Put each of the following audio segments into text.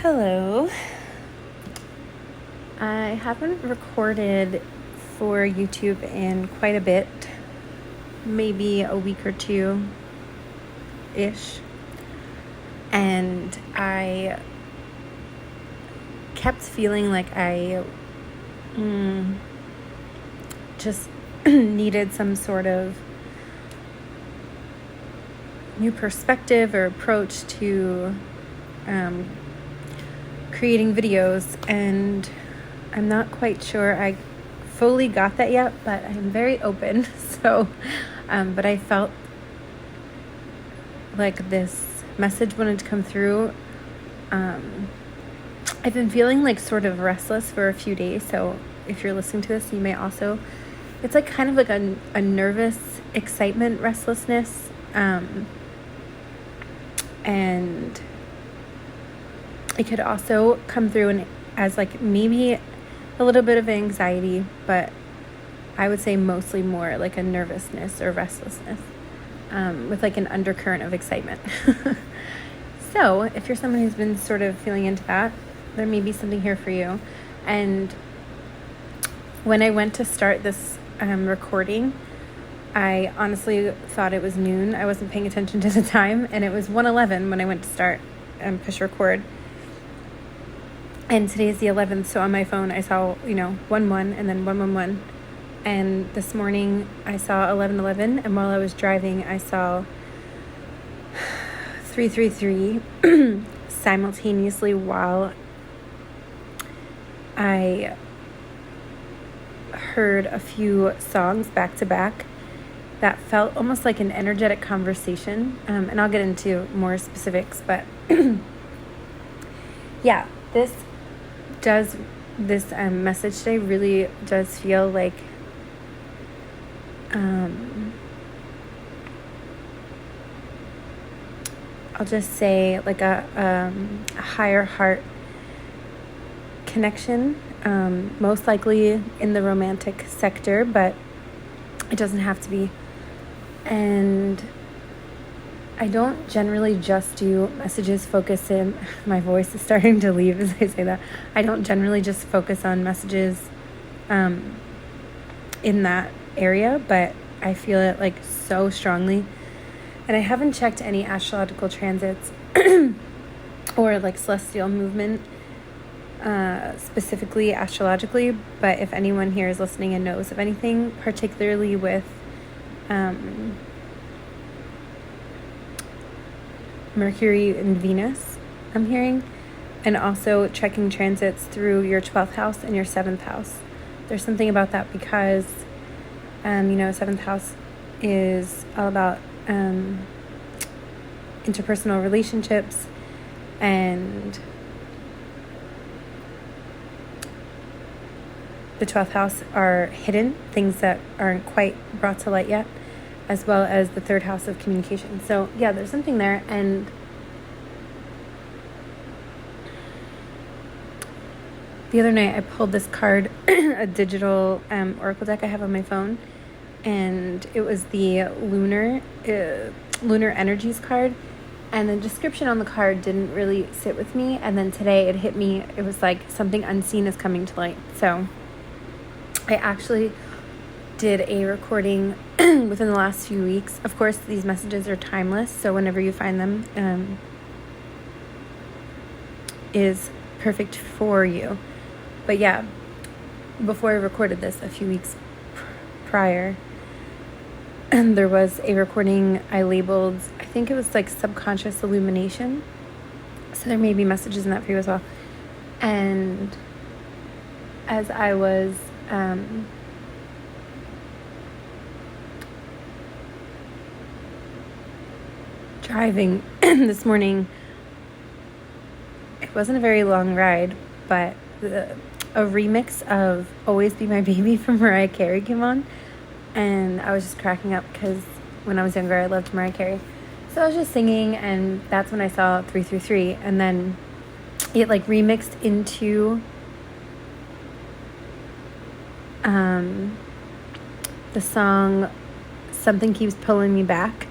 Hello. I haven't recorded for YouTube in quite a bit, maybe a week or two-ish. And I kept feeling like I just needed some sort of new perspective or approach to creating videos, and I'm not quite sure I fully got that yet, but I'm very open. So but I felt like this message wanted to come through. I've been feeling like sort of restless for a few days, so if you're listening to this, you may also, it's like kind of like a nervous excitement, restlessness, and it could also come through as like maybe a little bit of anxiety, but I would say mostly more like a nervousness or restlessness, with like an undercurrent of excitement. So if you're someone who's been sort of feeling into that, there may be something here for you. And when I went to start this recording, I honestly thought it was noon. I wasn't paying attention to the time, and it was 1:11 when I went to start and push record. And today's the 11th, so on my phone I saw, 1-1 and then 1-1-1. And this morning I saw 11-11, and while I was driving I saw 3-3-3 simultaneously while I heard a few songs back to back that felt almost like an energetic conversation. And I'll get into more specifics, but yeah, this message today really does feel like I'll just say like a higher heart connection, most likely in the romantic sector, but it doesn't have to be. And I don't generally just do messages focus in, my voice is starting to leave as I say that. I don't generally just focus on messages in that area, but I feel it like so strongly. And I haven't checked any astrological transits or like celestial movement, specifically astrologically, but if anyone here is listening and knows of anything, particularly with Mercury and Venus, I'm hearing, and also checking transits through your 12th house and your 7th house. There's something about that because, 7th house is all about interpersonal relationships, and the 12th house are hidden, things that aren't quite brought to light yet, as well as the 3rd house of communication. So yeah, there's something there. And the other night I pulled this card, a digital oracle deck I have on my phone, and it was the lunar energies card, and the description on the card didn't really sit with me, and then today it hit me. It was like something unseen is coming to light. So I actually did a recording within the last few weeks. Of course, these messages are timeless, so whenever you find them is perfect for you. But yeah, before I recorded this a few weeks prior, there was a recording I labeled, I think it was like subconscious illumination. So there may be messages in that for you as well. And as I was driving this morning, it wasn't a very long ride, but a remix of Always Be My Baby from Mariah Carey came on, and I was just cracking up because when I was younger I loved Mariah Carey. So I was just singing, and that's when I saw 333, and then it like remixed into the song Something Keeps Pulling Me Back.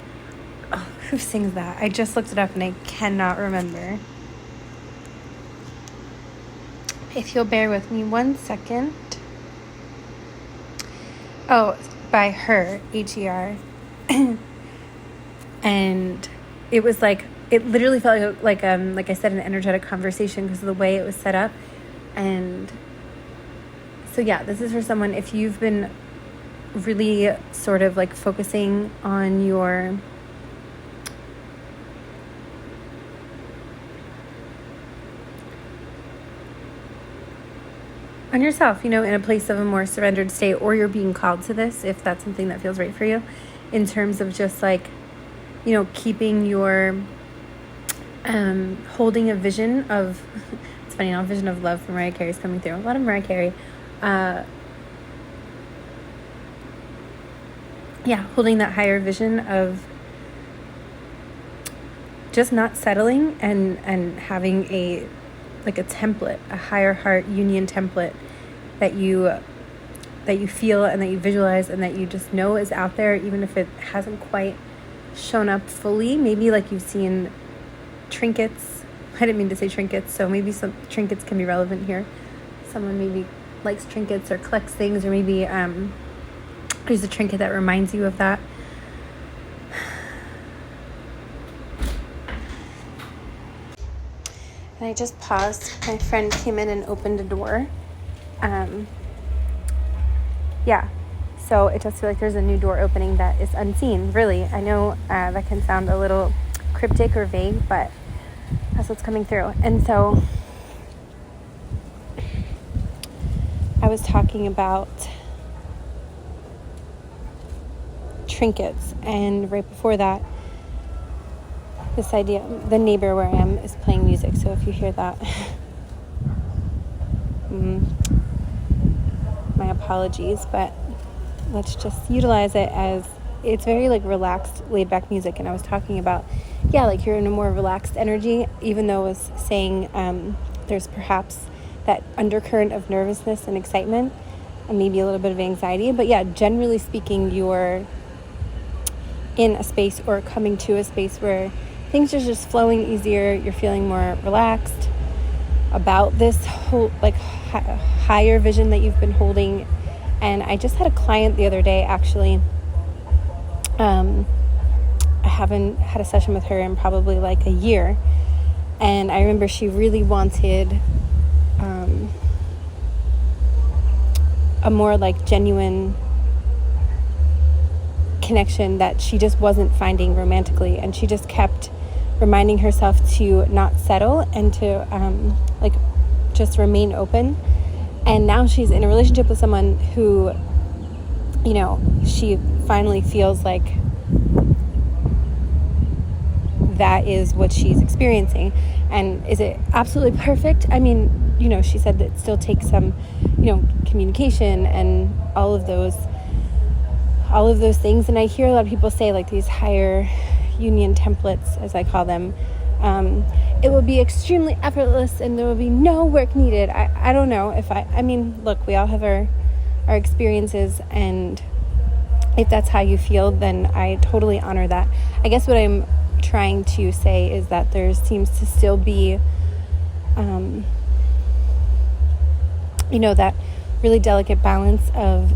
Oh, who sings that? I just looked it up and I cannot remember. If you'll bear with me 1 second. Oh, by her, H-E-R. And it was like, it literally felt like I said, an energetic conversation because of the way it was set up. And so yeah, this is for someone, if you've been really sort of like focusing on yourself, in a place of a more surrendered state, or you're being called to this, if that's something that feels right for you, in terms of just like, keeping your, holding a vision of, it's funny now, vision of love from Mariah Carey's coming through. A lot of Mariah Carey. Holding that higher vision of just not settling and having a template, a higher heart union template that you feel and that you visualize and that you just know is out there, even if it hasn't quite shown up fully. Maybe like you've seen trinkets. I didn't mean to say trinkets, so maybe some trinkets can be relevant here. Someone maybe likes trinkets or collects things, or maybe there's a trinket that reminds you of that. And I just paused. My friend came in and opened a door. So it does feel like there's a new door opening that is unseen, really. I know that can sound a little cryptic or vague, but that's what's coming through. And so I was talking about trinkets, and right before that, this idea, the neighbor where I am is playing music, so if you hear that, my apologies, but let's just utilize it as it's very like relaxed, laid back music. And I was talking about, like you're in a more relaxed energy, even though I was saying there's perhaps that undercurrent of nervousness and excitement and maybe a little bit of anxiety. But yeah, generally speaking, you're in a space or coming to a space where things are just flowing easier. You're feeling more relaxed about this whole like higher vision that you've been holding. And I just had a client the other day, actually. I haven't had a session with her in probably like a year. And I remember she really wanted a more like genuine connection that she just wasn't finding romantically. And she just kept reminding herself to not settle and to just remain open. And now she's in a relationship with someone who, she finally feels like that is what she's experiencing. And is it absolutely perfect? I mean, she said that it still takes some, communication and all of those things. And I hear a lot of people say like these higher union templates, as I call them, it will be extremely effortless and there will be no work needed. I don't know if I mean, look, we all have our experiences, and if that's how you feel, then I totally honor that. I guess what I'm trying to say is that there seems to still be, that really delicate balance of,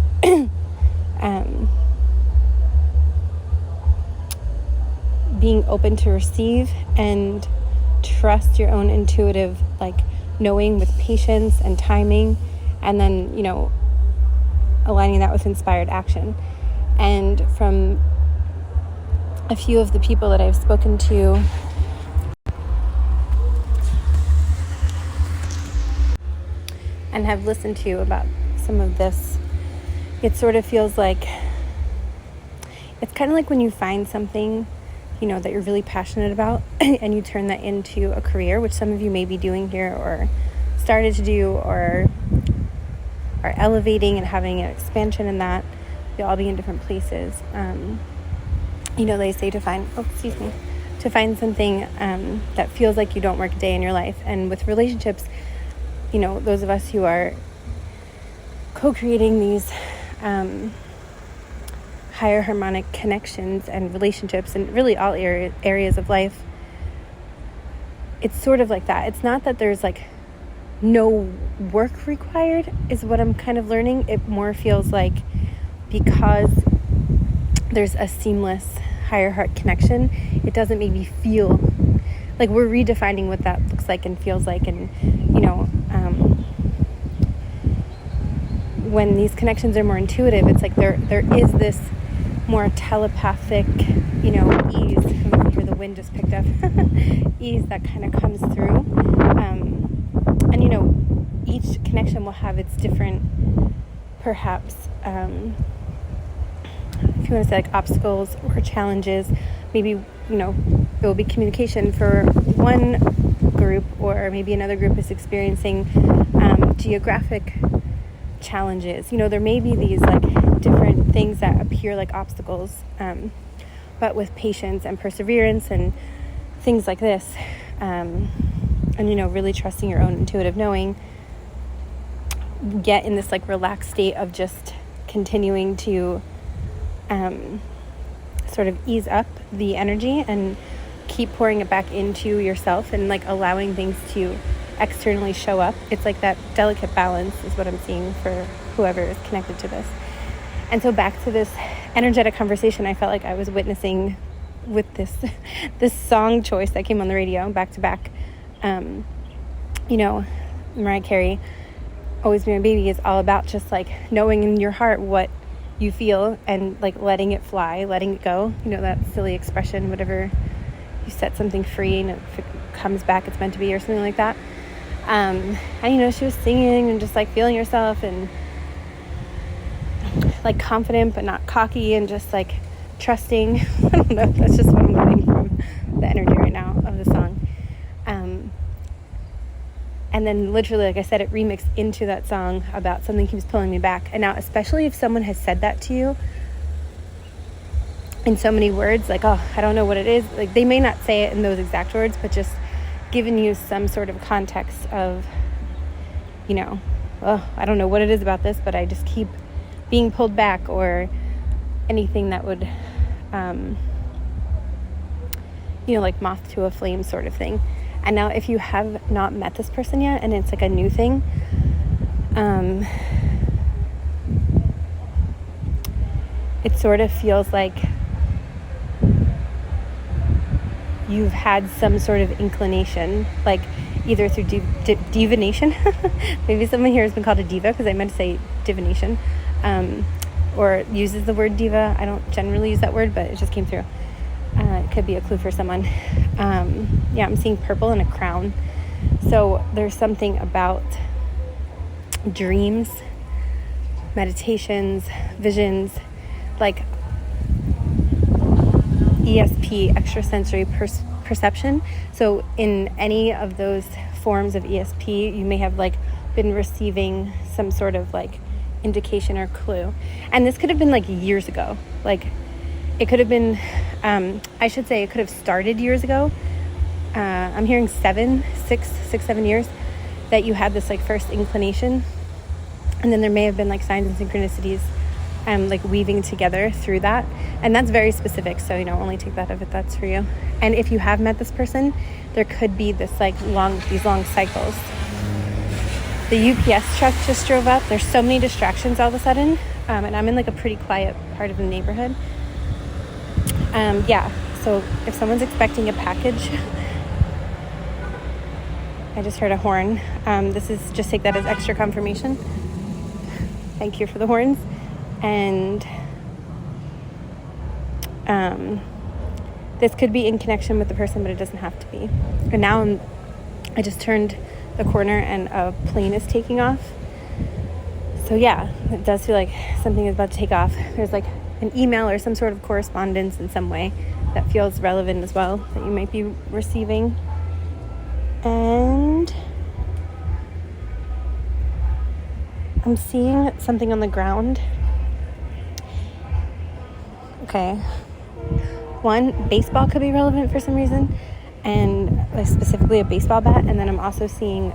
being open to receive and trust your own intuitive, like knowing with patience and timing, and then, aligning that with inspired action. And from a few of the people that I've spoken to, and have listened to about some of this, it sort of feels like it's kind of like when you find something that you're really passionate about and you turn that into a career, which some of you may be doing here or started to do or are elevating and having an expansion in that. You'll all be in different places. They say to find something that feels like you don't work a day in your life. And with relationships, those of us who are co-creating these higher harmonic connections and relationships, and really all areas of life, it's sort of like that. It's not that there's like no work required is what I'm kind of learning. It more feels like because there's a seamless higher heart connection, it doesn't make me feel like we're redefining what that looks like and feels like. And, when these connections are more intuitive, it's like there is this more telepathic, ease. I hear the wind just picked up. Ease that kind of comes through. And, each connection will have its different, perhaps, if you want to say like obstacles or challenges. Maybe, it will be communication for one group, or maybe another group is experiencing geographic challenges. There may be these like different things that appear like obstacles, but with patience and perseverance and things like this, and really trusting your own intuitive knowing, get in this like relaxed state of just continuing to sort of ease up the energy and keep pouring it back into yourself, and like allowing things to externally show up. It's like that delicate balance is what I'm seeing for whoever is connected to this. And so back to this energetic conversation I felt like I was witnessing with this song choice that came on the radio back to back. Mariah Carey, Always Be My Baby, is all about just like knowing in your heart what you feel and like letting it fly, letting it go. That silly expression, whatever, you set something free and if it comes back it's meant to be, or something like that. And she was singing and just like feeling herself and like confident but not cocky, and just like trusting. I don't know, that's just what I'm getting from the energy right now of the song. And then literally, like I said, it remixed into that song about something keeps pulling me back. And now, especially if someone has said that to you in so many words, like, oh, I don't know what it is. Like, they may not say it in those exact words, but just giving you some sort of context of, oh, I don't know what it is about this, but I just keep being pulled back, or anything that would, like moth to a flame sort of thing. And now if you have not met this person yet and it's like a new thing, it sort of feels like you've had some sort of inclination, like either through divination. Maybe someone here has been called a diva, because I meant to say divination, or uses the word diva. I don't generally use that word, but it just came through. It could be a clue for someone. I'm seeing purple and a crown. So there's something about dreams, meditations, visions, like ESP, extrasensory perception. So in any of those forms of ESP, you may have like been receiving some sort of like indication or clue. And this could have been like years ago. Like it could have been, it could have started years ago. I'm hearing 7 years that you had this like first inclination. And then there may have been like signs and synchronicities like weaving together through that. And that's very specific. So, only take that if that's for you. And if you have met this person, there could be this like these long cycles. The UPS truck just drove up. There's so many distractions all of a sudden. And I'm in like a pretty quiet part of the neighborhood. So if someone's expecting a package, I just heard a horn. This is, just take that as extra confirmation. Thank you for the horns. And this could be in connection with the person, but it doesn't have to be. And now I just turned the corner and a plane is taking off. So yeah, it does feel like something is about to take off. There's like an email or some sort of correspondence in some way that feels relevant as well, that you might be receiving. And I'm seeing something on the ground. Okay. One, baseball could be relevant for some reason, and specifically a baseball bat. And then I'm also seeing,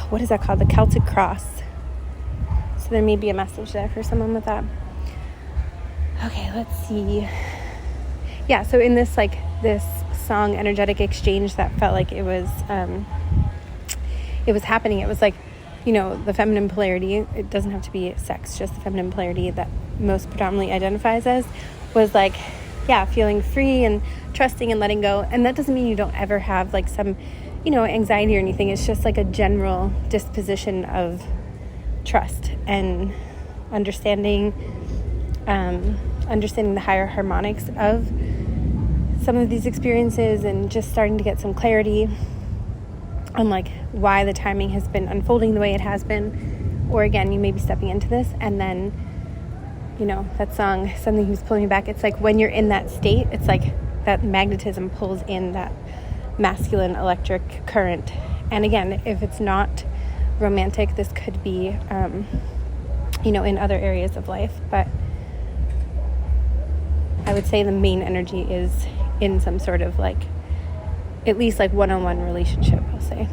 what is that called? The Celtic cross. So there may be a message there for someone with that. Okay, let's see. Yeah, so in this song energetic exchange that felt like it was it was happening. It was like, you know, the feminine polarity, it doesn't have to be sex, just the feminine polarity that most predominantly identifies as, was like, yeah, feeling free and trusting and letting go. And that doesn't mean you don't ever have like some, you know, anxiety or anything. It's just like a general disposition of trust and understanding the higher harmonics of some of these experiences, and just starting to get some clarity on like why the timing has been unfolding the way it has been. Or again, you may be stepping into this, and then, you know, that song, Something Keeps Pulling Me Back, it's like when you're in that state, it's like that magnetism pulls in that masculine electric current. And again, if it's not romantic, this could be you know, in other areas of life, but I would say the main energy is in some sort of like, at least like one-on-one relationship, I'll say.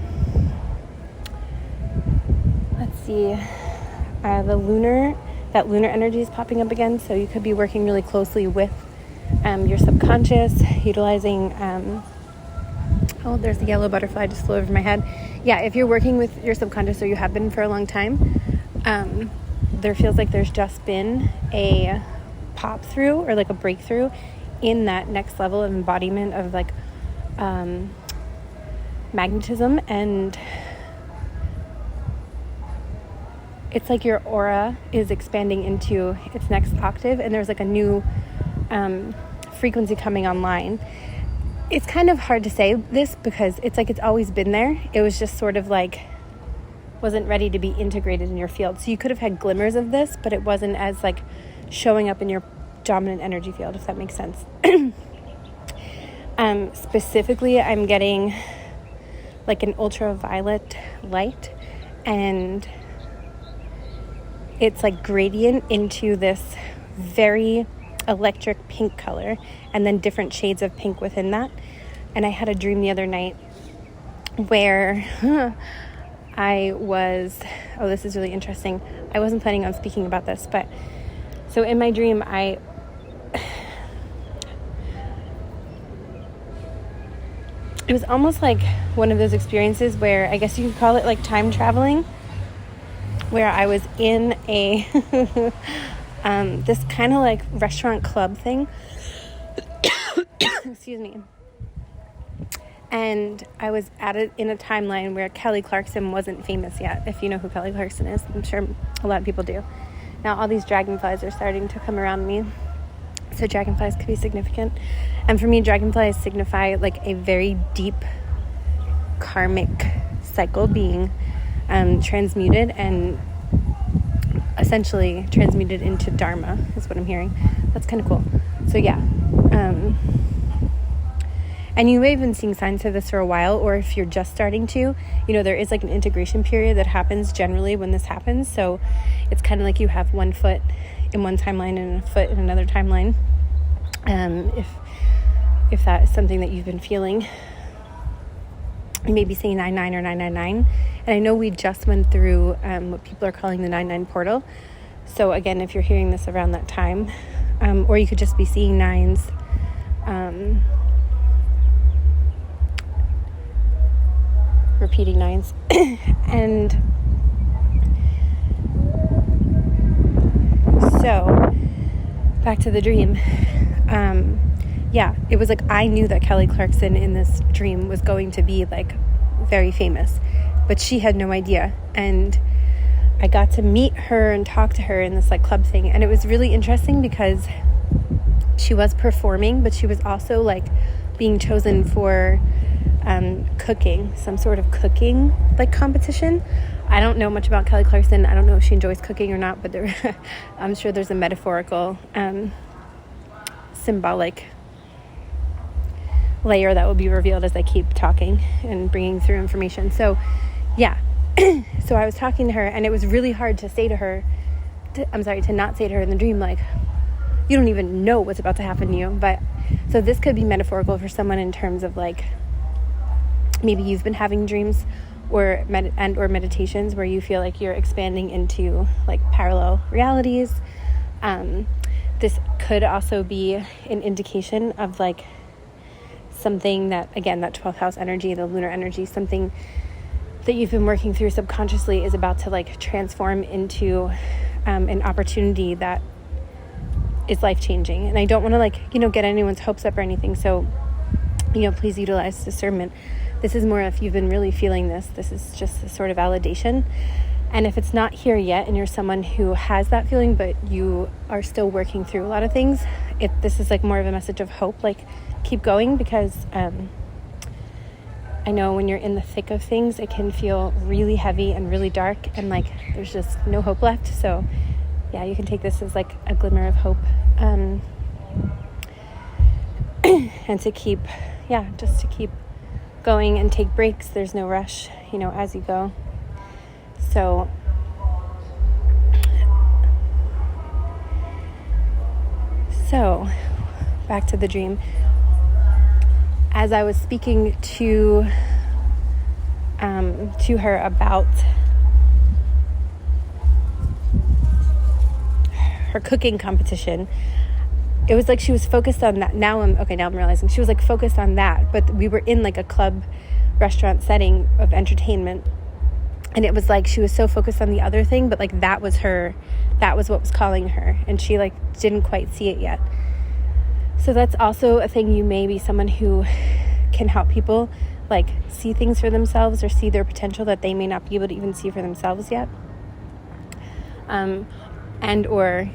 Let's see. That lunar energy is popping up again, so you could be working really closely with your subconscious, utilizing, oh, there's the yellow butterfly just flew over my head. Yeah, if you're working with your subconscious, or you have been for a long time, there feels like there's just been a pop through, or like a breakthrough in that next level of embodiment of like magnetism. And it's like your aura is expanding into its next octave, and there's like a new frequency coming online. It's kind of hard to say this because it's like it's always been there. It was just sort of like wasn't ready to be integrated in your field. So you could have had glimmers of this, but it wasn't as like showing up in your dominant energy field, if that makes sense. Specifically, I'm getting like an ultraviolet light, and it's like gradient into this very electric pink color, and then different shades of pink within that. And I had a dream the other night where I was, oh, this is really interesting. I wasn't planning on speaking about this, but so in my dream, it was almost like one of those experiences where I guess you could call it like time traveling, where I was in a this kind of like restaurant club thing. Excuse me. And I was in a timeline where Kelly Clarkson wasn't famous yet. If you know who Kelly Clarkson is, I'm sure a lot of people do. Now all these dragonflies are starting to come around me. So dragonflies could be significant. And for me, dragonflies signify like a very deep karmic cycle being transmuted, and essentially transmuted into Dharma is what I'm hearing. That's kind of cool. So yeah. And you may have been seeing signs of this for a while, or if you're just starting to, you know, there is like an integration period that happens generally when this happens. So it's kind of like you have one foot in one timeline and a foot in another timeline. If that is something that you've been feeling, you may be seeing 99 or 999. And I know we just went through what people are calling the 99 portal. So again, if you're hearing this around that time, or you could just be seeing nines, repeating nines. And so back to the dream. Yeah, it was like I knew that Kelly Clarkson in this dream was going to be like very famous, but she had no idea. And I got to meet her and talk to her in this like club thing, and it was really interesting because she was performing, but she was also like being chosen for cooking, some sort of cooking like competition. I don't know much about Kelly Clarkson. I don't know if she enjoys cooking or not, but I'm sure there's a metaphorical symbolic layer that will be revealed as I keep talking and bringing through information. So yeah, so I was talking to her, and it was really hard to say to her, to not say to her in the dream, like, you don't even know what's about to happen to you. But so this could be metaphorical for someone in terms of like, maybe you've been having dreams or meditations where you feel like you're expanding into like parallel realities. This could also be an indication of like something that, again, that 12th house energy, the lunar energy, something that you've been working through subconsciously is about to like transform into an opportunity that is life-changing. And I don't want to like, get anyone's hopes up or anything. So, please utilize discernment. This is more if you've been really feeling this is just a sort of validation. And if it's not here yet and you're someone who has that feeling, but you are still working through a lot of things, this is like more of a message of hope, like keep going, because I know when you're in the thick of things, it can feel really heavy and really dark and like there's just no hope left. So yeah, you can take this as like a glimmer of hope, and to keep going and take breaks. There's no rush, as you go. So back to the dream. As I was speaking to her about her cooking competition, it was like she was focused on that. Now I'm realizing she was like focused on that, but we were in like a club restaurant setting of entertainment, and it was like she was so focused on the other thing, but like that was what was calling her, and she like didn't quite see it yet. So that's also a thing. You may be someone who can help people like see things for themselves or see their potential that they may not be able to even see for themselves yet. And or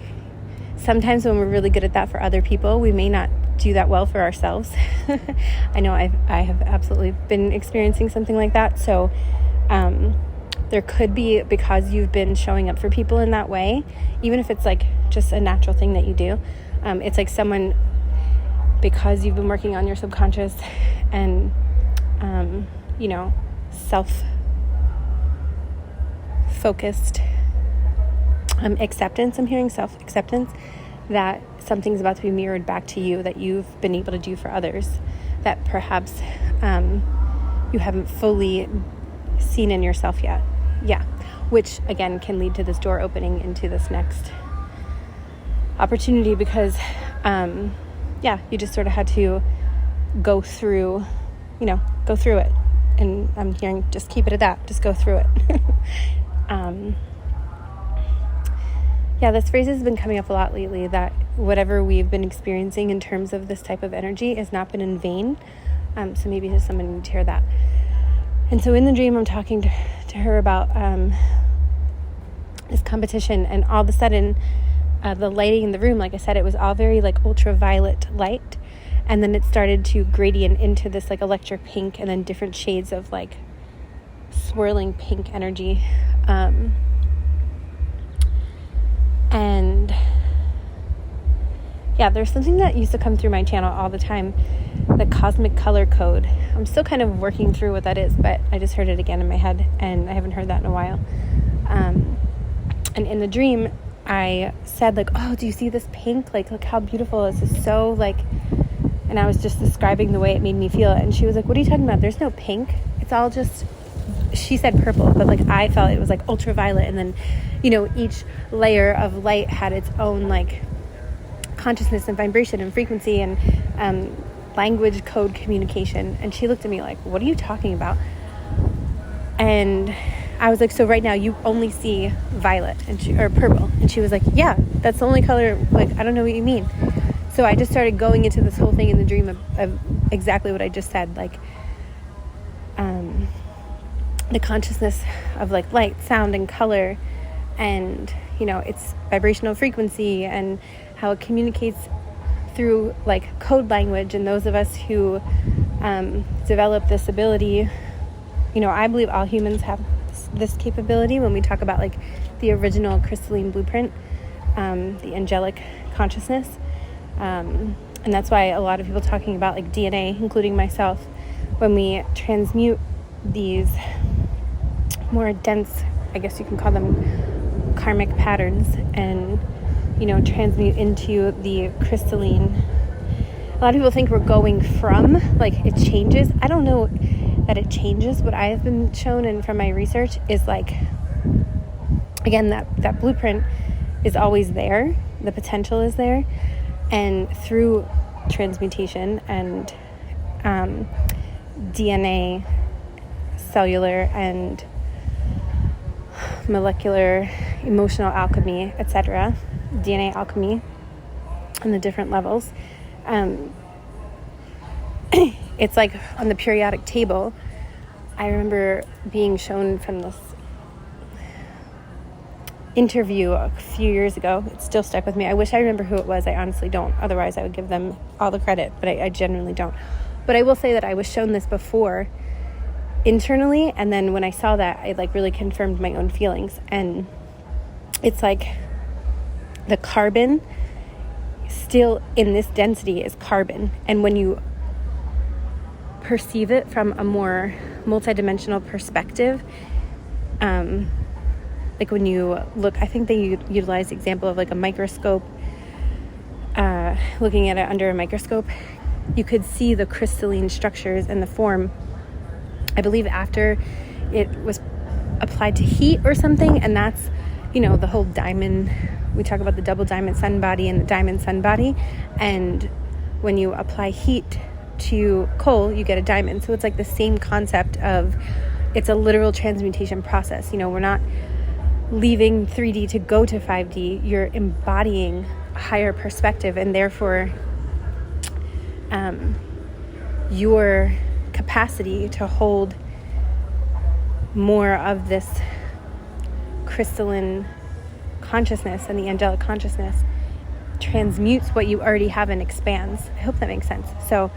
sometimes when we're really good at that for other people, we may not do that well for ourselves. I know I have absolutely been experiencing something like that. So there could be, because you've been showing up for people in that way, even if it's like just a natural thing that you do, it's like someone, because you've been working on your subconscious and self-focused acceptance, I'm hearing self-acceptance, that something's about to be mirrored back to you that you've been able to do for others that perhaps you haven't fully seen in yourself yet. Yeah, which again can lead to this door opening into this next opportunity, because you just sort of had to go through it. And I'm hearing just keep it at that, just go through it. This phrase has been coming up a lot lately, that whatever we've been experiencing in terms of this type of energy has not been in vain. So maybe there's someone who needs to hear that. And so in the dream, I'm talking to her about this competition, and all of a sudden, the lighting in the room, like I said, it was all very like ultraviolet light, and then it started to gradient into this like electric pink, and then different shades of like swirling pink energy. And there's something that used to come through my channel all the time, the cosmic color code. I'm still kind of working through what that is, but I just heard it again in my head, and I haven't heard that in a while. And in the dream, I said like, oh, do you see this pink? Like, look how beautiful this is. So like, and I was just describing the way it made me feel. And she was like, what are you talking about? There's no pink. It's all just, she said purple, but like I felt it was like ultraviolet. And then, each layer of light had its own like consciousness and vibration and frequency and language code communication. And she looked at me like, what are you talking about? And I was like, so right now you only see violet or purple. And she was like, yeah, that's the only color. Like, I don't know what you mean. So I just started going into this whole thing in the dream of exactly what I just said, like the consciousness of like light, sound, and color, and its vibrational frequency, and how it communicates through like code language. And those of us who develop this ability, I believe all humans have this capability when we talk about like the original crystalline blueprint, the angelic consciousness, and that's why a lot of people talking about like DNA, including myself, when we transmute these more dense, I guess you can call them karmic patterns, and transmute into the crystalline. A lot of people think we're going from, like, it changes. I don't know that it changes. What I have been shown, and from my research, is like, again, that blueprint is always there. The potential is there. And through transmutation and DNA cellular and molecular, emotional alchemy, etc., DNA alchemy, and the different levels. It's like on the periodic table. I remember being shown from this interview a few years ago. It still stuck with me. I wish I remember who it was. I honestly don't. Otherwise, I would give them all the credit, but I genuinely don't. But I will say that I was shown this before internally, and then when I saw that, I like really confirmed my own feelings. And it's like the carbon still in this density is carbon, and when you perceive it from a more multidimensional perspective, like when you look, I think they utilize the example of like a microscope, looking at it under a microscope, you could see the crystalline structures and the form, I believe after it was applied to heat or something. And that's, the whole diamond, we talk about the double diamond sun body and the diamond sun body. And when you apply heat to coal, you get a diamond. So it's like the same concept of, it's a literal transmutation process. We're not leaving 3D to go to 5D. You're embodying a higher perspective, and therefore your capacity to hold more of this crystalline consciousness and the angelic consciousness transmutes what you already have and expands. I hope that makes sense. So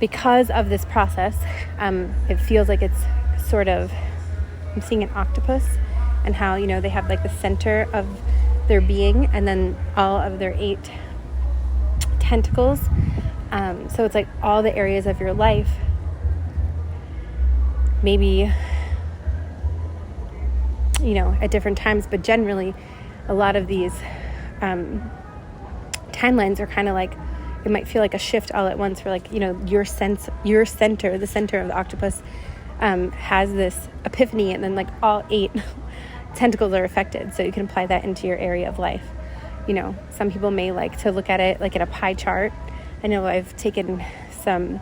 because of this process, it feels like it's sort of, I'm seeing an octopus, and how, they have like the center of their being and then all of their 8 tentacles. So it's like all the areas of your life, maybe, at different times, but generally a lot of these timelines are kind of like, it might feel like a shift all at once, where like, your center, the center of the octopus has this epiphany, and then like all 8 tentacles are affected. So you can apply that into your area of life. Some people may like to look at it like in a pie chart. I know I've taken some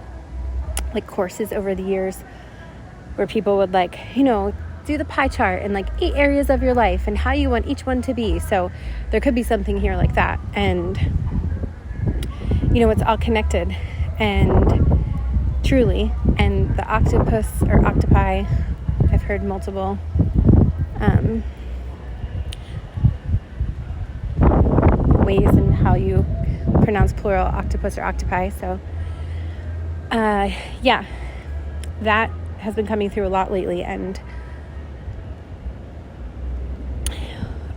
like courses over the years where people would like, do the pie chart and like 8 areas of your life and how you want each one to be. So there could be something here like that. And, it's all connected, and truly, and the octopus or octopi, I've heard multiple ways in how you pronounce plural octopus or octopi. So that has been coming through a lot lately. And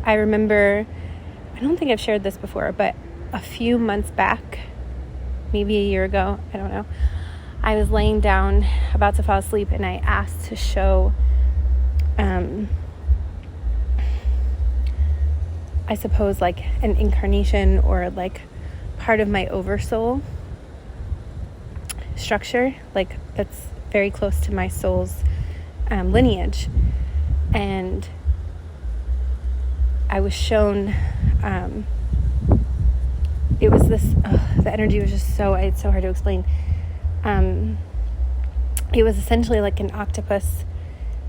I remember, I don't think I've shared this before, but a few months back, maybe a year ago, I don't know, I was laying down about to fall asleep, and I asked to show I suppose like an incarnation or like part of my oversoul structure, like that's very close to my soul's lineage. And I was shown, it was this, the energy was just it's so hard to explain. It was essentially like an octopus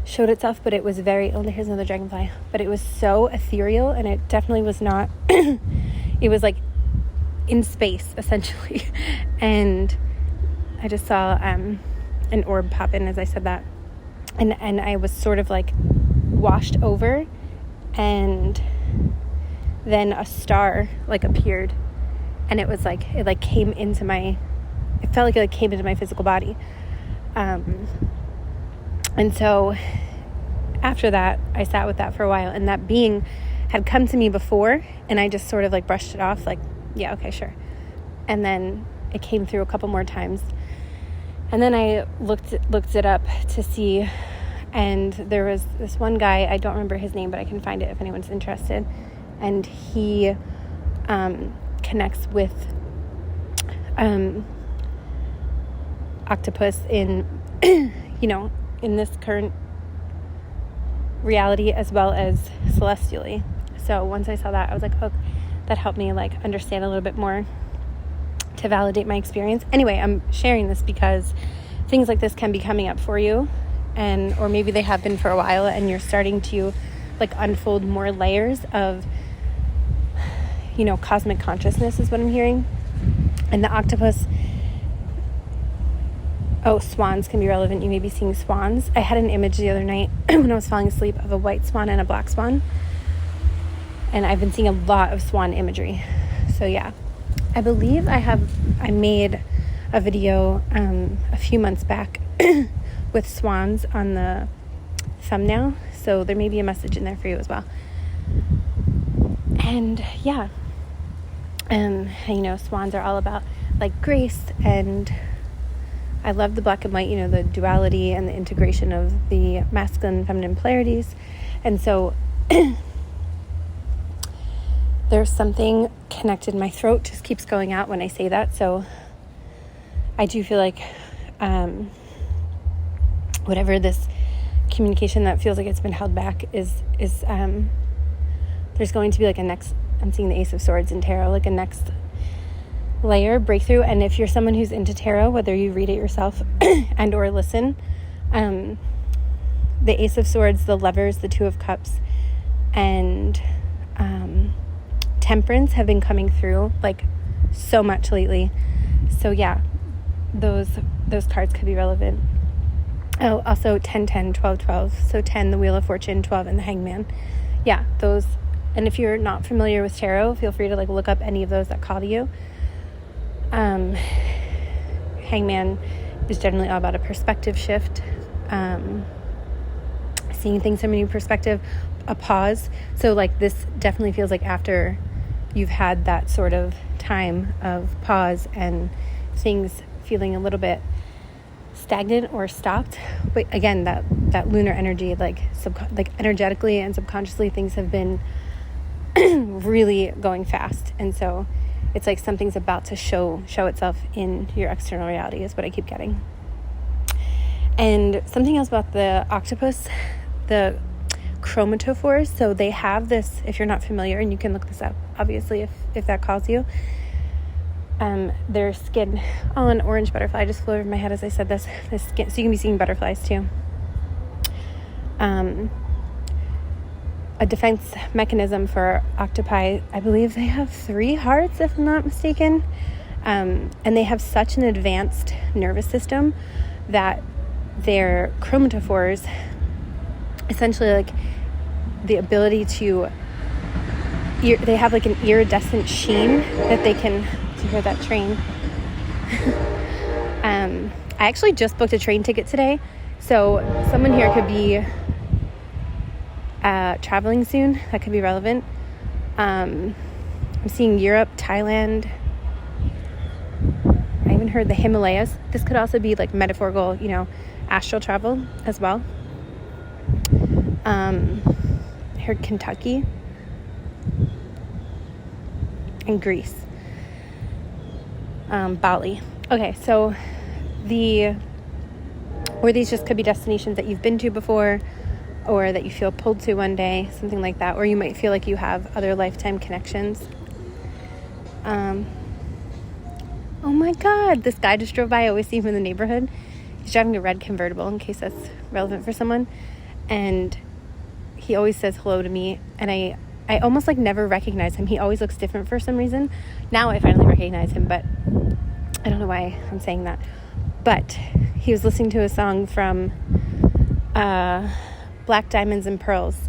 showed itself, but it was very, here's another dragonfly, but it was so ethereal, and it definitely was not, it was like in space essentially. And I just saw an orb pop in as I said that, and I was sort of like washed over, and then a star like appeared, and it was like, it like came into my, it felt like it like came into my physical body. And so after that, I sat with that for a while, and that being had come to me before, and I just sort of like brushed it off, like, yeah, okay, sure. And then it came through a couple more times, and then I looked it up to see, and there was this one guy, I don't remember his name, but I can find it if anyone's interested, and he connects with octopus in in this current reality as well as celestially. So once I saw that, I was like, oh, that helped me like understand a little bit more to validate my experience. Anyway, I'm sharing this because things like this can be coming up for you, and or maybe they have been for a while, and you're starting to like unfold more layers of, you know, cosmic consciousness is what I'm hearing. And the octopus, swans can be relevant. You may be seeing swans. I had an image the other night when I was falling asleep of a white swan and a black swan, and I've been seeing a lot of swan imagery. So yeah, I believe I made a video a few months back with swans on the thumbnail, so there may be a message in there for you as well. And yeah, you know, swans are all about like grace, and I love the black and white, you know, the duality and the integration of the masculine and feminine polarities. And so there's something connected in my throat, just keeps going out when I say that. So I do feel like whatever this communication that feels like it's been held back is there's going to be like a next, I'm seeing the Ace of Swords in tarot, like a next layer breakthrough. And if you're someone who's into tarot, whether you read it yourself and or listen, the Ace of Swords, the Lovers, the Two of Cups, and Temperance have been coming through like so much lately. So yeah, those cards could be relevant. Oh, also 10, 10, 12, 12. So 10, the Wheel of Fortune, 12, and the Hangman. Yeah, those. And if you're not familiar with tarot, feel free to like look up any of those that call to you. Hangman is generally all about a perspective shift, seeing things from a new perspective, a pause. So like this definitely feels like after you've had that sort of time of pause and things feeling a little bit stagnant or stopped. But again, that lunar energy, like energetically and subconsciously, things have been really going fast. And so it's like something's about to show itself in your external reality is what I keep getting. And something else about the octopus, the chromatophores. So they have this, if you're not familiar, and you can look this up, obviously, if that calls you. Their skin, an orange butterfly just flew over my head as I said this. The skin, so you can be seeing butterflies too. A defense mechanism for octopi, I believe they have 3 hearts, if I'm not mistaken. And they have such an advanced nervous system that their chromatophores, essentially like the ability to, they have like an iridescent sheen that they can, to hear that train. I actually just booked a train ticket today. So someone here could be traveling soon. That could be relevant. I'm seeing Europe, Thailand. I even heard the Himalayas. This could also be like metaphorical, you know, astral travel as well. I heard Kentucky and Greece. Bali. Okay, so these just could be destinations that you've been to before, or that you feel pulled to one day, something like that. Or you might feel like you have other lifetime connections. Oh my God, this guy just drove by. I always see him in the neighborhood. He's driving a red convertible, in case that's relevant for someone. And he always says hello to me. And I almost like never recognize him. He always looks different for some reason. Now I finally recognize him, but I don't know why I'm saying that. But he was listening to a song from Black Diamonds and Pearls.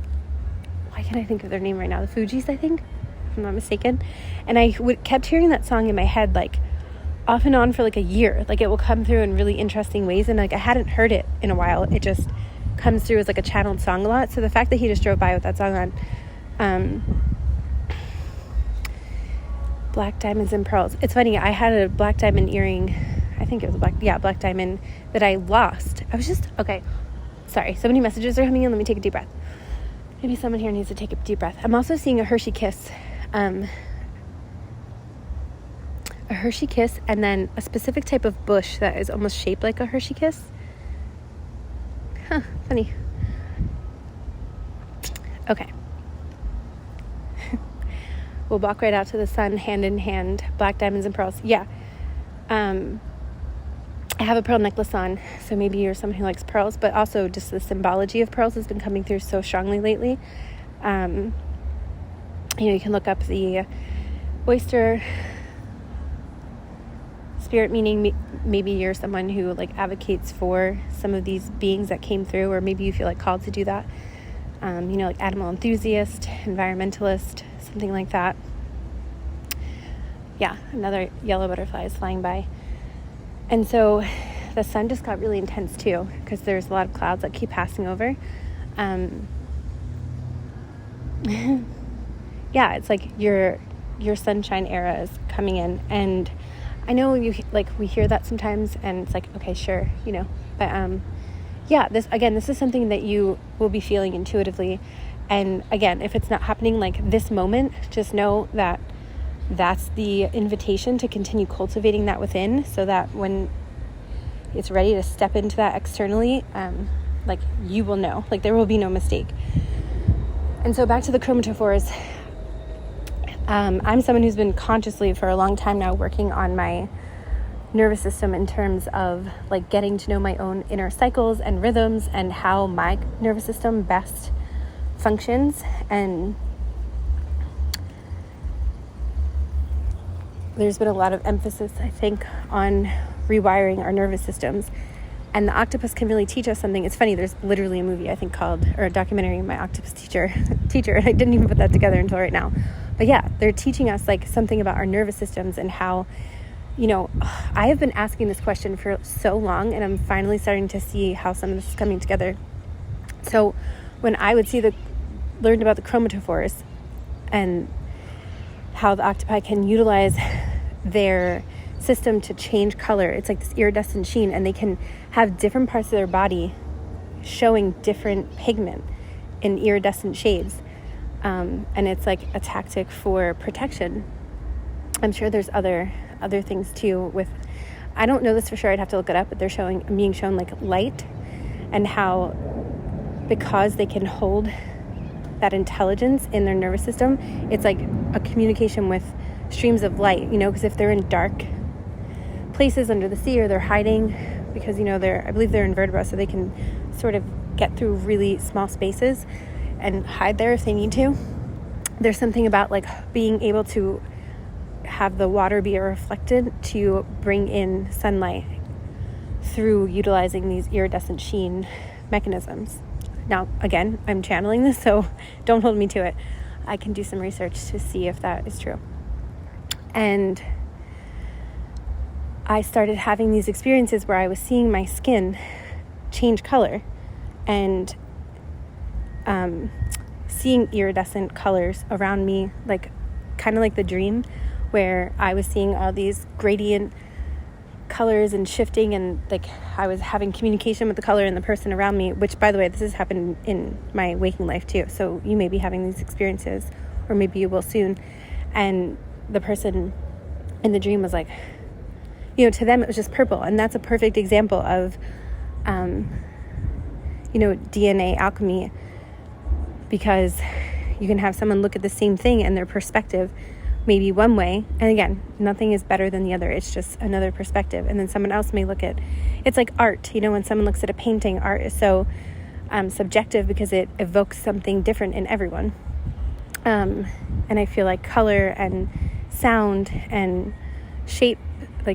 Why can't I think of their name right now? The Fugees, I think, if I'm not mistaken. And I kept hearing that song in my head, like off and on for like a year. Like it will come through in really interesting ways, and like I hadn't heard it in a while. It just comes through as like a channeled song a lot. So the fact that he just drove by with that song on, Black Diamonds and Pearls. It's funny, I had a black diamond earring, I think it was black diamond, that I lost. I was just, okay, sorry, so many messages are coming in. Let me take a deep breath. Maybe someone here needs to take a deep breath. I'm also seeing a Hershey Kiss. A Hershey Kiss, and then a specific type of bush that is almost shaped like a Hershey Kiss. Huh, funny. Okay. We'll walk right out to the sun, hand in hand. Black Diamonds and Pearls. Yeah. I have a pearl necklace on, so maybe you're someone who likes pearls, but also just the symbology of pearls has been coming through so strongly lately. You can look up the oyster spirit meaning. Maybe you're someone who like advocates for some of these beings that came through, or maybe you feel like called to do that. Like animal enthusiast, environmentalist, something like that. Yeah, another yellow butterfly is flying by. And so the sun just got really intense too, because there's a lot of clouds that keep passing over. Yeah, it's like your sunshine era is coming in, and I know we hear that sometimes, and it's like, okay, sure, but yeah, this is something that you will be feeling intuitively. And again, if it's not happening like this moment, just know that that's the invitation to continue cultivating that within, so that when it's ready to step into that externally, you will know, there will be no mistake. And so back to the chromatophores. I'm someone who's been consciously for a long time now working on my nervous system in terms of getting to know my own inner cycles and rhythms and how my nervous system best functions. And there's been a lot of emphasis, I think, on rewiring our nervous systems. And the octopus can really teach us something. It's funny, there's literally a movie, I think, or a documentary, My Octopus Teacher, and I didn't even put that together until right now. But yeah, they're teaching us something about our nervous systems and how, I have been asking this question for so long, and I'm finally starting to see how some of this is coming together. So when I would learned about the chromatophores and how the octopi can utilize their system to change color, it's like this iridescent sheen, and they can have different parts of their body showing different pigment in iridescent shades. And it's like a tactic for protection. I'm sure there's other things too I don't know this for sure, I'd have to look it up, but they're being shown light, and how because they can hold that intelligence in their nervous system, it's like a communication with streams of light, because if they're in dark places under the sea, or they're hiding because, I believe they're invertebrates, so they can sort of get through really small spaces and hide there if they need to. There's something about being able to have the water be reflected to bring in sunlight through utilizing these iridescent sheen mechanisms. Now, again, I'm channeling this, so don't hold me to it. I can do some research to see if that is true. And I started having these experiences where I was seeing my skin change color, and seeing iridescent colors around me, kind of like the dream, where I was seeing all these gradient colors and shifting, and I was having communication with the color and the person around me, which, by the way, this has happened in my waking life too, so you may be having these experiences, or maybe you will soon. And the person in the dream was to them it was just purple, and that's a perfect example of DNA alchemy, because you can have someone look at the same thing and their perspective maybe one way, and again, nothing is better than the other, it's just another perspective. And then someone else may look at it's like art, when someone looks at a painting, art is so subjective because it evokes something different in everyone. And I feel like color and sound and shape,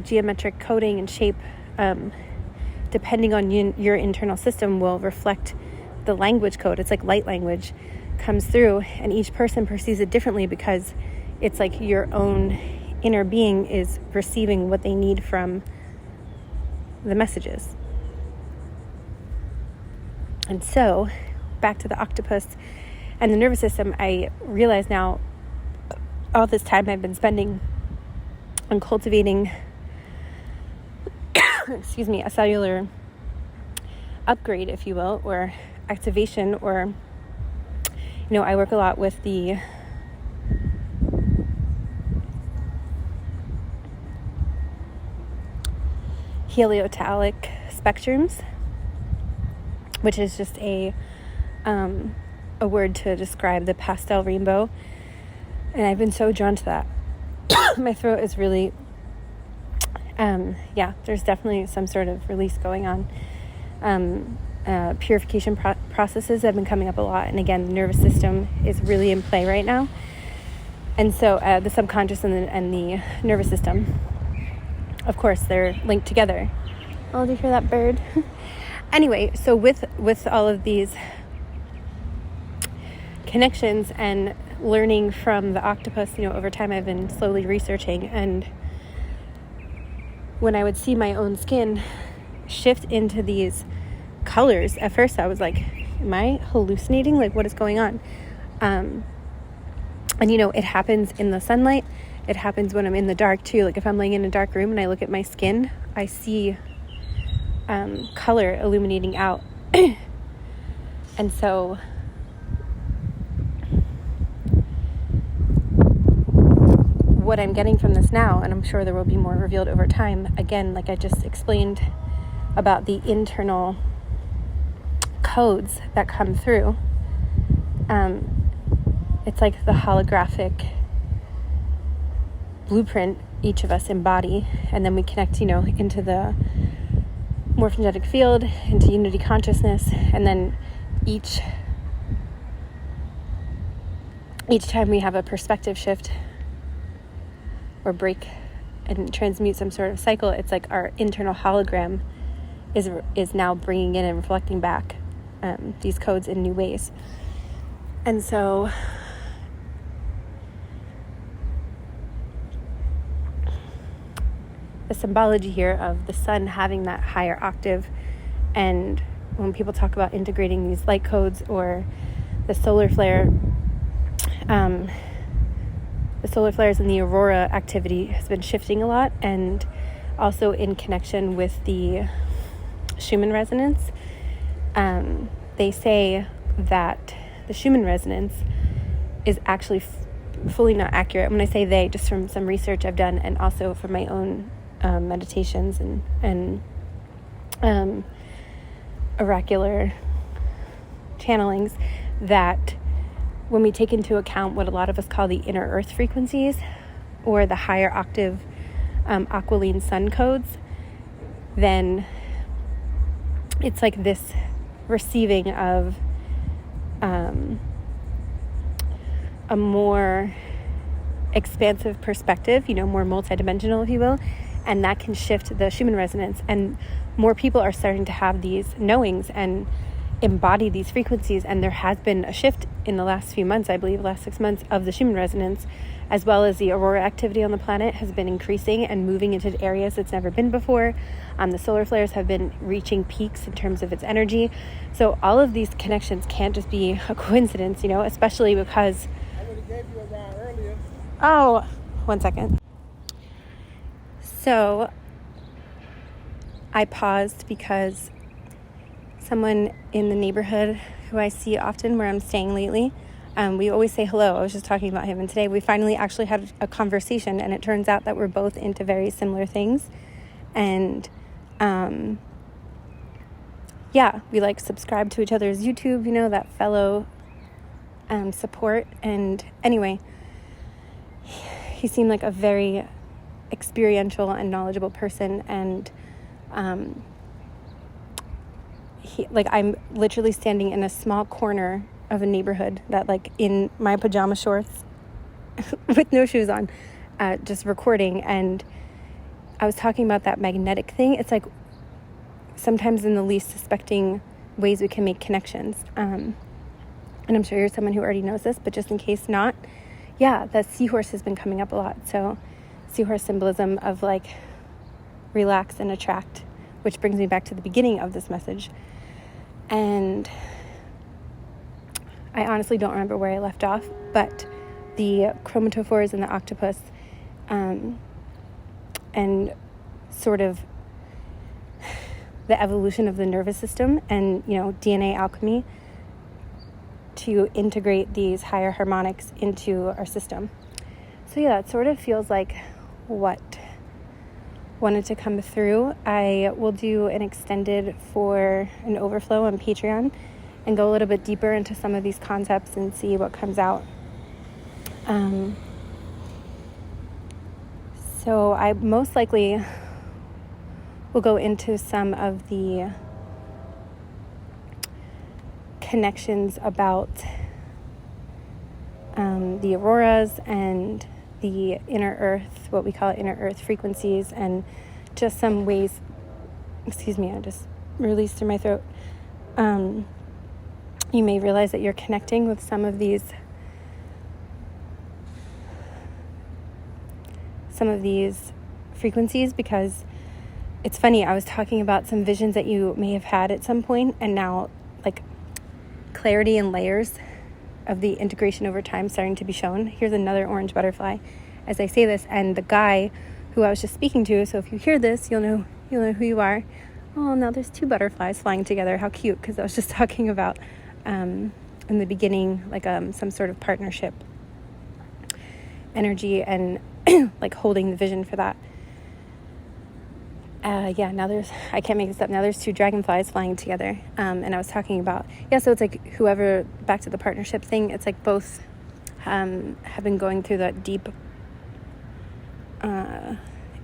geometric coding and shape, depending on your internal system, will reflect the language code. It's like light language comes through, and each person perceives it differently, because it's like your own inner being is receiving what they need from the messages. And so, back to the octopus and the nervous system, I realize now all this time I've been spending on cultivating a cellular upgrade, if you will, or activation, or I work a lot with the heliotallic spectrums, which is just a word to describe the pastel rainbow, and I've been so drawn to that. My throat is really yeah, there's definitely some sort of release going on. Purification processes have been coming up a lot. And again, the nervous system is really in play right now. And so the subconscious and the nervous system, of course, they're linked together. Oh, do you hear that bird? Anyway, so with all of these connections and learning from the octopus, over time I've been slowly researching, and when I would see my own skin shift into these colors, at first I was like, am I hallucinating? Like, what is going on? And it happens in the sunlight. It happens when I'm in the dark too. Like if I'm laying in a dark room and I look at my skin, I see color illuminating out. And so what I'm getting from this now, and I'm sure there will be more revealed over time, again, like I just explained about the internal codes that come through, it's like the holographic blueprint each of us embody, and then we connect, into the morphogenetic field, into unity consciousness, and then each time we have a perspective shift or break and transmute some sort of cycle, it's like our internal hologram is now bringing in and reflecting back these codes in new ways. And so the symbology here of the sun having that higher octave, and when people talk about integrating these light codes or the solar flare, the solar flares and the aurora activity has been shifting a lot, and also in connection with the Schumann resonance. They say that the Schumann resonance is actually fully not accurate. When I say they, just from some research I've done, and also from my own meditations and oracular channelings, that when we take into account what a lot of us call the inner earth frequencies or the higher octave aquiline sun codes, then it's like this receiving of a more expansive perspective, more multidimensional, if you will, and that can shift the Schumann resonance, and more people are starting to have these knowings and embody these frequencies. And there has been a shift in the last few months, I believe last 6 months, of the Schumann resonance, as well as the aurora activity on the planet has been increasing and moving into areas it's never been before. The solar flares have been reaching peaks in terms of its energy. So all of these connections can't just be a coincidence, especially because I would have gave you a ride earlier. Oh, 1 second. So I paused because someone in the neighborhood who I see often where I'm staying lately, we always say hello. I was just talking about him, and today we finally actually had a conversation, and it turns out that we're both into very similar things. And we like subscribe to each other's YouTube, that fellow support. And anyway, he seemed like a very experiential and knowledgeable person, and I'm literally standing in a small corner of a neighborhood that, like, in my pajama shorts with no shoes on, just recording. And I was talking about that magnetic thing. It's like sometimes in the least suspecting ways we can make connections. And I'm sure you're someone who already knows this, but just in case not, that seahorse has been coming up a lot. So seahorse symbolism of like relax and attract, which brings me back to the beginning of this message. And I honestly don't remember where I left off, but the chromatophores and the octopus, and sort of the evolution of the nervous system and, DNA alchemy to integrate these higher harmonics into our system. So it sort of feels like what wanted to come through. I will do an extended for an overflow on Patreon and go a little bit deeper into some of these concepts and see what comes out. So I most likely we'll go into some of the connections about the auroras and the inner earth, what we call inner earth frequencies, and just some ways, excuse me, I just released through my throat. You may realize that you're connecting with some of these frequencies, because it's funny, I was talking about some visions that you may have had at some point, and now like clarity and layers of the integration over time starting to be shown. Here's another orange butterfly as I say this, and the guy who I was just speaking to, so if you hear this, you'll know who you are. Oh, now there's two butterflies flying together. How cute, because I was just talking about in the beginning, like some sort of partnership energy and like holding the vision for that. Now I can't make this up. Now there's two dragonflies flying together. And I was talking about, so it's like whoever, back to the partnership thing, it's like both have been going through that deep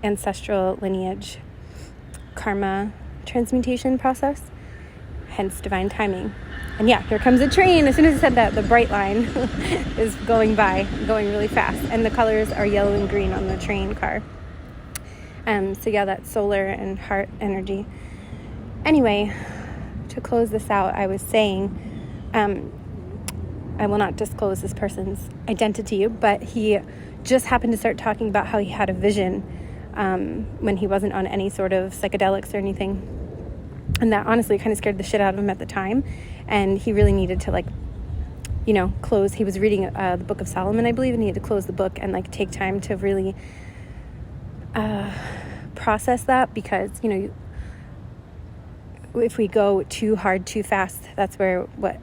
ancestral lineage karma transmutation process, hence divine timing. And here comes a train. As soon as I said that, the bright line is going by, going really fast. And the colors are yellow and green on the train car. That's solar and heart energy. Anyway, to close this out, I was saying, I will not disclose this person's identity, but he just happened to start talking about how he had a vision when he wasn't on any sort of psychedelics or anything. And that honestly kind of scared the shit out of him at the time. And he really needed to close. He was reading the book of Solomon, I believe, and he had to close the book and take time to really process that, because if we go too hard too fast, that's where what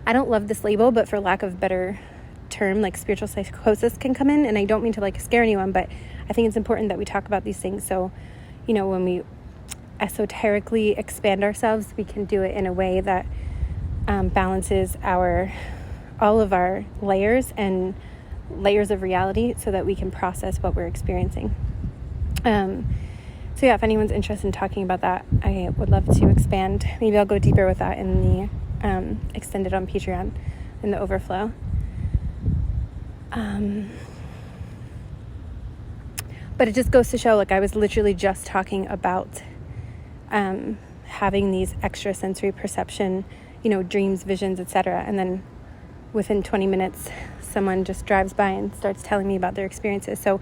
I don't love this label, but for lack of a better term, like spiritual psychosis can come in. And I don't mean to scare anyone, but I think it's important that we talk about these things. So when we esoterically expand ourselves, we can do it in a way that balances all of our layers and layers of reality, so that we can process what we're experiencing. If anyone's interested in talking about that, I would love to expand. Maybe I'll go deeper with that in the extended on Patreon in the overflow. But it just goes to show, I was literally just talking about having these extrasensory perception, dreams, visions, etc. And then within 20 minutes, someone just drives by and starts telling me about their experiences. So,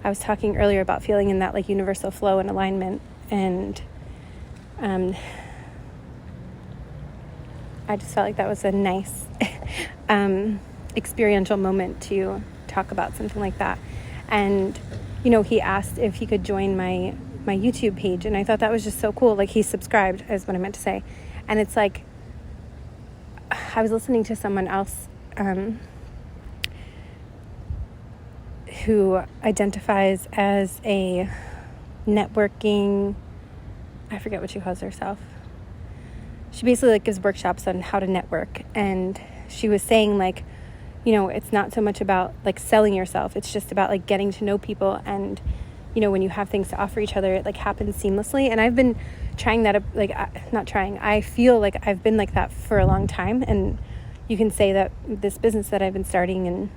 I was talking earlier about feeling in that universal flow and alignment, and I just felt like that was a nice experiential moment to talk about something like that. And he asked if he could join my YouTube page, and I thought that was just so cool. He subscribed, is what I meant to say. And it's I was listening to someone else who identifies as a networking, I forget what she calls herself. She basically gives workshops on how to network, and she was saying it's not so much about selling yourself, it's just about getting to know people, and when you have things to offer each other, it happens seamlessly. And I've been trying that, I feel I've been like that for a long time. And you can say that this business that I've been starting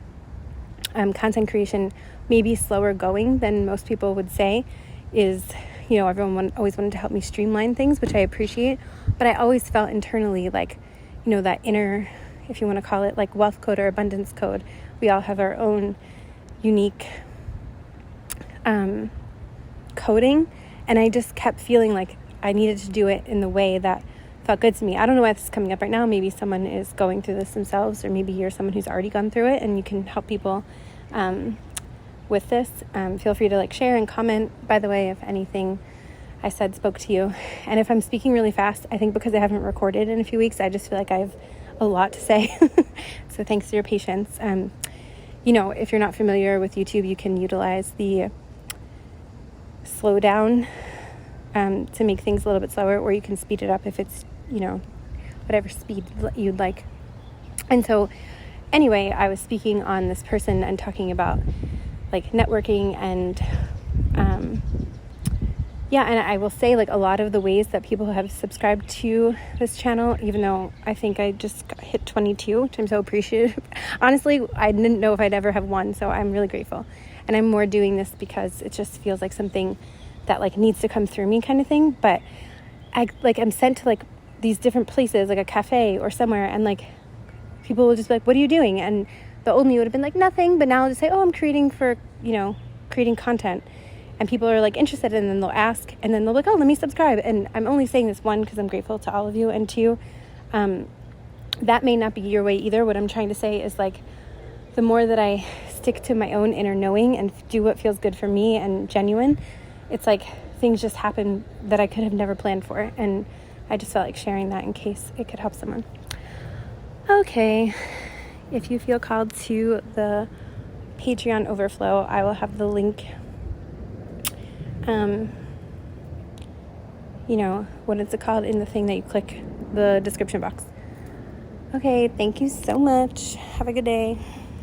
and content creation may be slower going than most people would say, is everyone always wanted to help me streamline things, which I appreciate, but I always felt internally that inner, if you want to call it wealth code or abundance code, we all have our own unique coding, and I just kept feeling I needed to do it in the way that felt good to me. I don't know why this is coming up right now. Maybe someone is going through this themselves, or maybe you're someone who's already gone through it and you can help people with this. Feel free to share and comment, by the way, if anything I said spoke to you. And if I'm speaking really fast, I think because I haven't recorded in a few weeks, I just feel I have a lot to say. So thanks for your patience. If you're not familiar with YouTube, you can utilize the slow down to make things a little bit slower, or you can speed it up if it's whatever speed you'd like. And so anyway, I was speaking on this person and talking about networking and yeah, and I will say, like, a lot of the ways that people have subscribed to this channel, even though I think I just hit 22, which I'm so appreciative. Honestly, I didn't know if I'd ever have one, so I'm really grateful. And I'm more doing this because it just feels like something that, like, needs to come through me kind of thing. But I'm sent to, like, these different places, like a cafe or somewhere, and, like, people will just be like, what are you doing? And the old me would have been like, nothing. But now I'll just say, oh, I'm creating content. And people are, like, interested, and then they'll ask, and then they'll be like, oh, let me subscribe. And I'm only saying this, one, because I'm grateful to all of you, and two, that may not be your way either. What I'm trying to say is, like, the more that I stick to my own inner knowing and do what feels good for me and genuine, it's like things just happen that I could have never planned for. And I just felt like sharing that in case it could help someone. Okay, if you feel called to the Patreon overflow, I will have the link, what is it called, in the thing that you click, the description box. Okay, thank you so much. Have a good day.